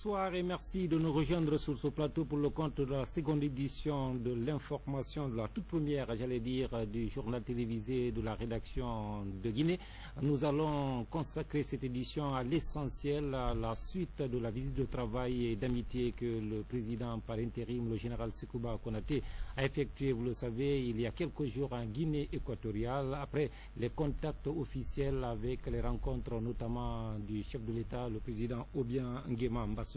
Bonsoir et merci de nous rejoindre sur ce plateau pour le compte de la seconde édition de l'information, de la toute première, j'allais dire, du journal télévisé de la rédaction de Guinée. Nous allons consacrer cette édition à l'essentiel, à la suite de la visite de travail et d'amitié que le président par intérim, le général Sekouba Konaté, a effectué, vous le savez, il y a quelques jours en Guinée équatoriale, après les contacts officiels avec les rencontres notamment du chef de l'État, le président Obiang Nguema Mbasogo.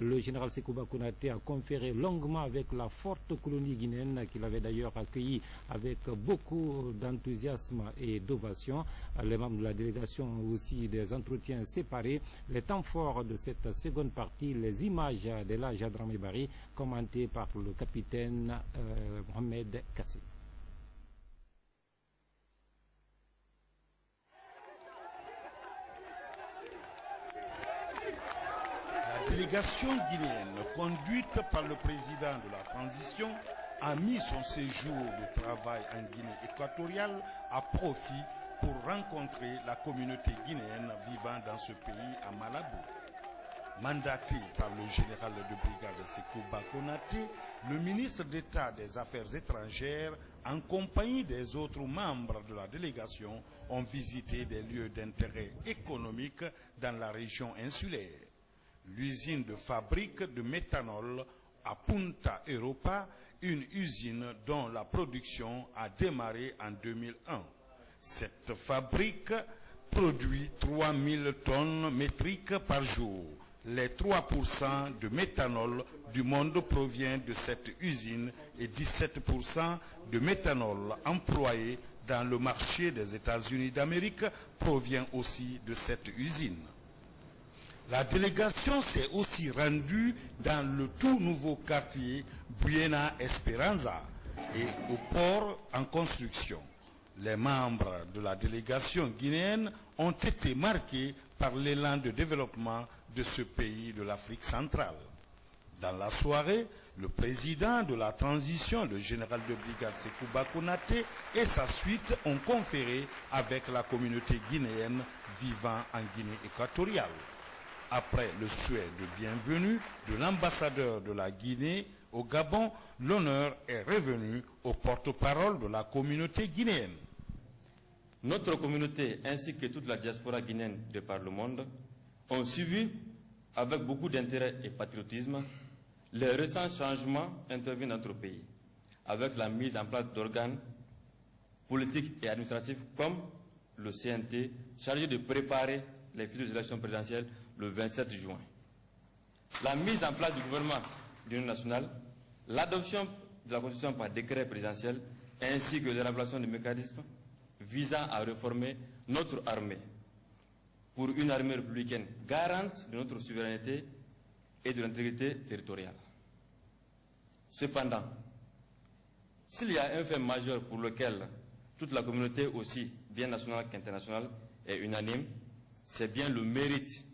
Le général Sekouba Konaté a conféré longuement avec la forte colonie guinéenne qu'il avait d'ailleurs accueillie avec beaucoup d'enthousiasme et d'ovation. Les membres de la délégation ont aussi des entretiens séparés. Les temps forts de cette seconde partie, les images de la Jadramé Bari commentées par le capitaine Mohamed Kassé. La délégation guinéenne, conduite par le président de la transition, a mis son séjour de travail en Guinée équatoriale à profit pour rencontrer la communauté guinéenne vivant dans ce pays à Malabo. Mandaté par le général de brigade Sekouba Konaté, le ministre d'État des Affaires étrangères, en compagnie des autres membres de la délégation, ont visité des lieux d'intérêt économique dans la région insulaire. L'usine de fabrique de méthanol à Punta Europa, une usine dont la production a démarré en 2001. Cette fabrique produit 3000 tonnes métriques par jour. Les 3% de méthanol du monde provient de cette usine et 17% de méthanol employé dans le marché des États-Unis d'Amérique provient aussi de cette usine. La délégation s'est aussi rendue dans le tout nouveau quartier Buena Esperanza et au port en construction. Les membres de la délégation guinéenne ont été marqués par l'élan de développement de ce pays de l'Afrique centrale. Dans la soirée, le président de la transition, le général de brigade Sekouba Konaté et sa suite ont conféré avec la communauté guinéenne vivant en Guinée équatoriale. Après le souhait de bienvenue de l'ambassadeur de la Guinée au Gabon, l'honneur est revenu au porte-parole de la communauté guinéenne. Notre communauté ainsi que toute la diaspora guinéenne de par le monde ont suivi avec beaucoup d'intérêt et patriotisme les récents changements intervenus dans notre pays, avec la mise en place d'organes politiques et administratifs comme le CNT, chargé de préparer les futures élections présidentielles le 27 juin. La mise en place du gouvernement d'union nationale, l'adoption de la Constitution par décret présidentiel, ainsi que l'élaboration de mécanismes visant à réformer notre armée pour une armée républicaine garante de notre souveraineté et de l'intégrité territoriale. Cependant, s'il y a un fait majeur pour lequel toute la communauté, aussi bien nationale qu'internationale, est unanime, c'est bien le mérite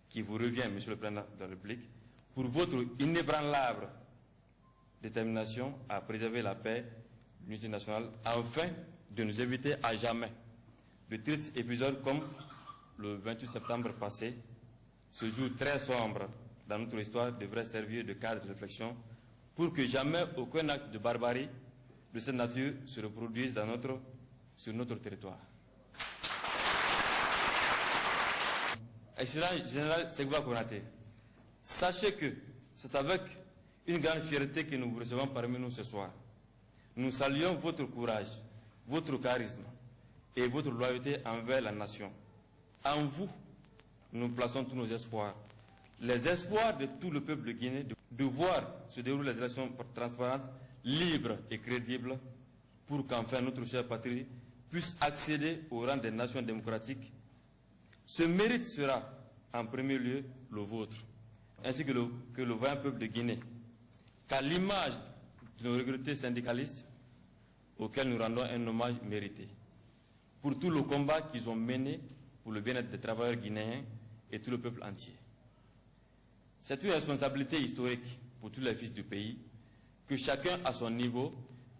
qui vous revient, Monsieur le Président de la République, pour votre inébranlable détermination à préserver la paix, l'unité nationale, afin de nous éviter à jamais de tristes épisodes comme le 28 septembre passé. Ce jour très sombre dans notre histoire devrait servir de cadre de réflexion pour que jamais aucun acte de barbarie de cette nature se reproduise sur notre territoire. Excellent général Sekouba Konaté, sachez que c'est avec une grande fierté que nous vous recevons parmi nous ce soir. Nous saluons votre courage, votre charisme et votre loyauté envers la nation. En vous, nous plaçons tous nos espoirs. Les espoirs de tout le peuple de Guinée de voir se dérouler les élections transparentes, libres et crédibles pour qu'enfin notre chère patrie puisse accéder au rang des nations démocratiques. Ce mérite sera en premier lieu le vôtre, ainsi que le vaillant peuple de Guinée, qu'à l'image de nos regrettés syndicalistes, auxquels nous rendons un hommage mérité, pour tout le combat qu'ils ont mené pour le bien-être des travailleurs guinéens et tout le peuple entier. C'est une responsabilité historique pour tous les fils du pays, que chacun à son niveau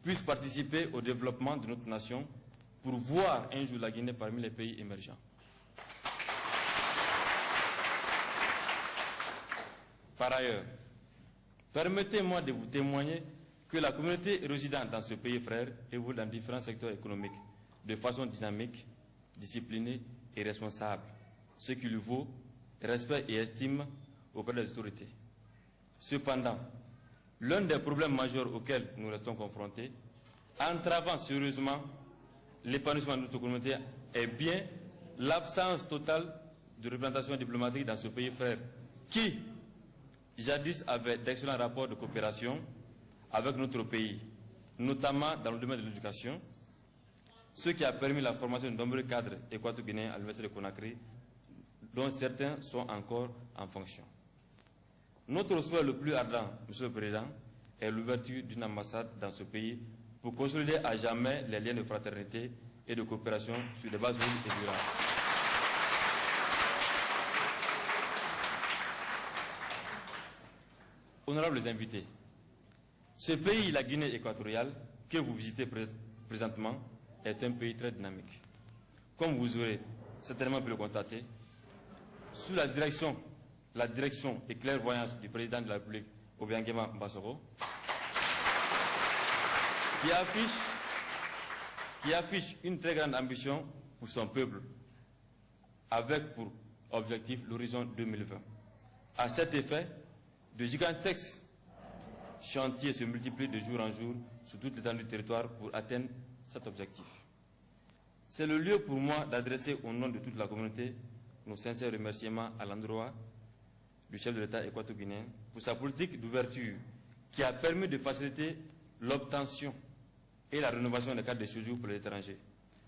puisse participer au développement de notre nation pour voir un jour la Guinée parmi les pays émergents. Par ailleurs, permettez-moi de vous témoigner que la communauté résidente dans ce pays frère évolue dans différents secteurs économiques de façon dynamique, disciplinée et responsable, ce qui lui vaut respect et estime auprès des autorités. Cependant, l'un des problèmes majeurs auxquels nous restons confrontés, entravant sérieusement l'épanouissement de notre communauté, est bien l'absence totale de représentation diplomatique dans ce pays frère, qui, jadis, avait d'excellents rapports de coopération avec notre pays, notamment dans le domaine de l'éducation, ce qui a permis la formation de nombreux cadres équato-guinéens à l'Université de Conakry, dont certains sont encore en fonction. Notre souhait le plus ardent, Monsieur le Président, est l'ouverture d'une ambassade dans ce pays pour consolider à jamais les liens de fraternité et de coopération sur des bases solides et durables. Honorables invités, ce pays, la Guinée équatoriale, que vous visitez présentement, est un pays très dynamique. Comme vous aurez certainement pu le constater, sous la direction et clairvoyance du président de la République, Obiangema Mbassoro, qui affiche une très grande ambition pour son peuple, avec pour objectif l'horizon 2020. À cet effet, de gigantesques chantiers se multiplient de jour en jour sur toute l'étendue du territoire pour atteindre cet objectif. C'est le lieu pour moi d'adresser au nom de toute la communauté nos sincères remerciements à l'endroit du chef de l'État équato-guinéen pour sa politique d'ouverture qui a permis de faciliter l'obtention et la rénovation des cartes de séjour pour les étrangers.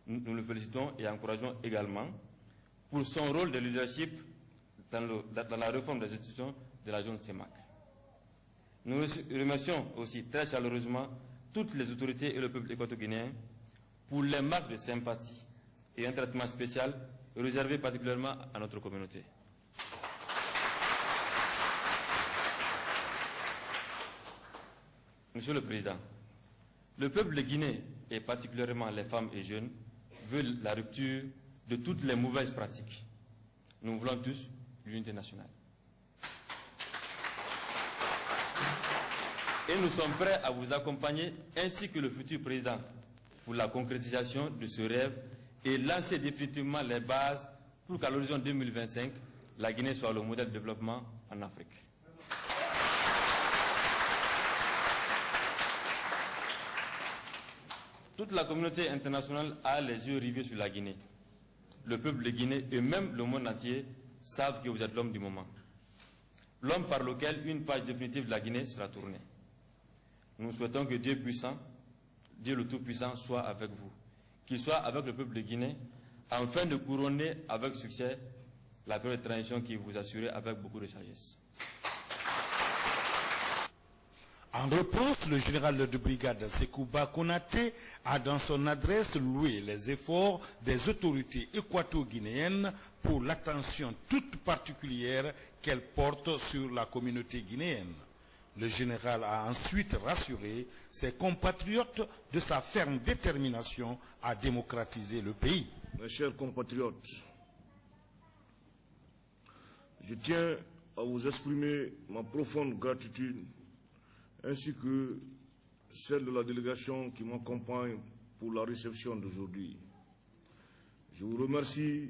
Nous le félicitons et encourageons également pour son rôle de leadership dans la réforme des institutions de la zone CEMAC. Nous remercions aussi très chaleureusement toutes les autorités et le peuple équato-guinéen pour les marques de sympathie et un traitement spécial réservé particulièrement à notre communauté. Monsieur le Président, le peuple de Guinée, et particulièrement les femmes et jeunes, veut la rupture de toutes les mauvaises pratiques. Nous voulons tous l'unité nationale. Et nous sommes prêts à vous accompagner, ainsi que le futur président, pour la concrétisation de ce rêve et lancer définitivement les bases pour qu'à l'horizon 2025, la Guinée soit le modèle de développement en Afrique. Toute la communauté internationale a les yeux rivés sur la Guinée. Le peuple de Guinée et même le monde entier savent que vous êtes l'homme du moment. L'homme par lequel une page définitive de la Guinée sera tournée. Nous souhaitons que Dieu puissant, Dieu le Tout-Puissant, soit avec vous, qu'il soit avec le peuple de Guinée, afin de couronner avec succès la période de transition qui vous assure avec beaucoup de sagesse. En réponse, le général de brigade Sekouba Konaté a dans son adresse loué les efforts des autorités équato-guinéennes pour l'attention toute particulière qu'elles portent sur la communauté guinéenne. Le général a ensuite rassuré ses compatriotes de sa ferme détermination à démocratiser le pays. Mes chers compatriotes, je tiens à vous exprimer ma profonde gratitude ainsi que celle de la délégation qui m'accompagne pour la réception d'aujourd'hui. Je vous remercie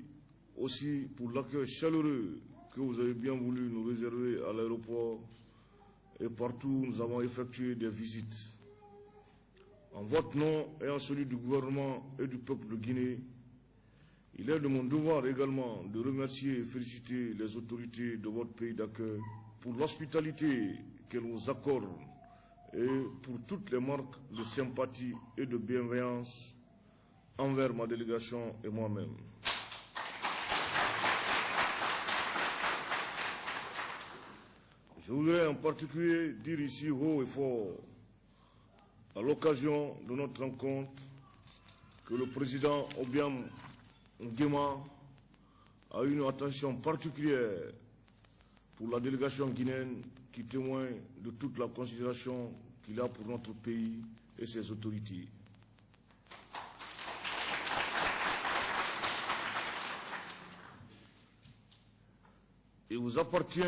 aussi pour l'accueil chaleureux que vous avez bien voulu nous réserver à l'aéroport et partout où nous avons effectué des visites. En votre nom et en celui du gouvernement et du peuple de Guinée, il est de mon devoir également de remercier et féliciter les autorités de votre pays d'accueil pour l'hospitalité qu'elles nous accordent et pour toutes les marques de sympathie et de bienveillance envers ma délégation et moi-même. Je voudrais en particulier dire ici haut et fort, à l'occasion de notre rencontre, que le président Obiang Nguema a eu une attention particulière pour la délégation guinéenne qui témoigne de toute la considération qu'il a pour notre pays et ses autorités. Il vous appartient